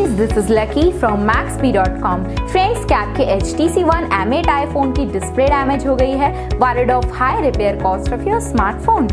Friends, this is lucky from Maxbhi.com। Friends, क्या आपके HTC One M8 iPhone की display damage हो गई है? Worried of high repair cost of your smartphone?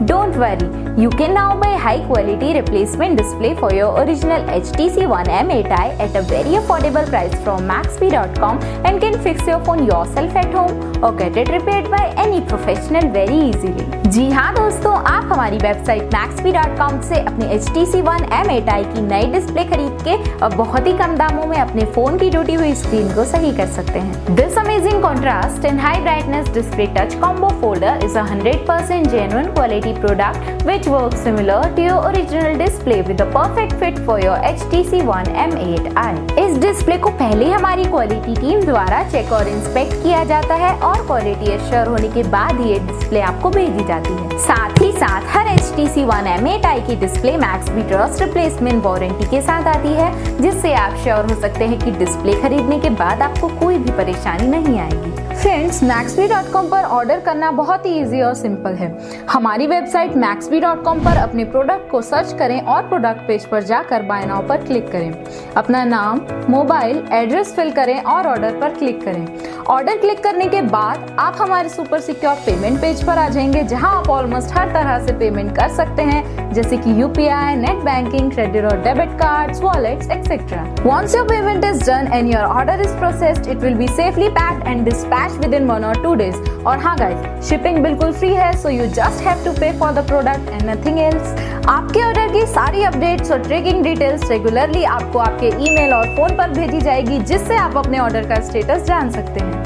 Don't worry, you can now buy high quality replacement display for your original HTC One M8i at a very affordable price from Maxbhi.com and can fix your phone yourself at home or get it repaired by any professional very easily। जी हाँ दोस्तों, आप हमारी website Maxbhi.com से अपने HTC One M8i की नई display खरीद के अब बहुत ही कम दामों में अपने फोन की टूटी हुई स्क्रीन को सही कर सकते हैं। This amazing contrast and high brightness display touch combo folder is a 100% genuine quality product which works similar to your original display with a perfect fit for your HTC One M8i। इस display को पहले हमारी quality team द्वारा check और inspect किया जाता है और क्वालिटी एश्योर होने के बाद ही ये डिस्प्ले आपको भेजी जाती है। साथ ही साथ हर HTC One M8i की display Maxbhi trust replacement warranty के साथ आती है, जिससे आप श्योर हो सकते हैं कि डिस्प्ले खरीदने के बाद आपको कोई भी परेशानी नहीं आएगी। फ्रेंड्स, Maxbhi.com पर ऑर्डर करना बहुत ही इजी और सिंपल है। हमारी वेबसाइट Maxbhi.com पर अपने प्रोडक्ट को सर्च करें और प्रोडक्ट पेज पर जाकर बाय नाउ पर क्लिक करें। अपना नाम, मोबाइल, एड्रेस फिल करें और ऑर्डर पर क्लिक करें। ऑर्डर क्लिक करने के बाद आप हमारे सुपर सिक्योर पेमेंट पेज पर आ जाएंगे, जहां आप ऑलमोस्ट हर तरह से पेमेंट कर सकते हैं, जैसे कि UPI, नेट बैंकिंग, क्रेडिट और debit cards, wallets etcetera. Once your payment is done and your order is processed, it will be safely packed and dispatched within 1 or 2 days। और हाँ गाइस, शिपिंग बिल्कुल free है, so you just have to pay for the product and nothing else। आपके order की सारी updates और tracking details regularly आपको आपके ईमेल और फोन पर भेजी जाएगी, जिससे आप अपने ऑर्डर का स्टेटस जान सकते हैं।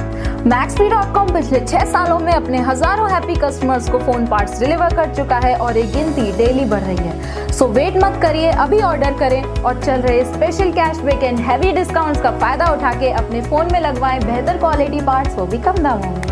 Maxbhi.com पिछले 6 सालों में अपने हजारों हैप्पी कस्टमर्स को फोन पार्ट्स डिलीवर कर चुका है और ये गिनती डेली बढ़ रही है। सो वेट मत करिए, अभी ऑर्डर करें और चल रहे special cashback and heavy discounts का फायदा उठा के अपने फोन में लगवाएं बेहतर क्वालिटी पार्ट्स, वो भी कम दामों में।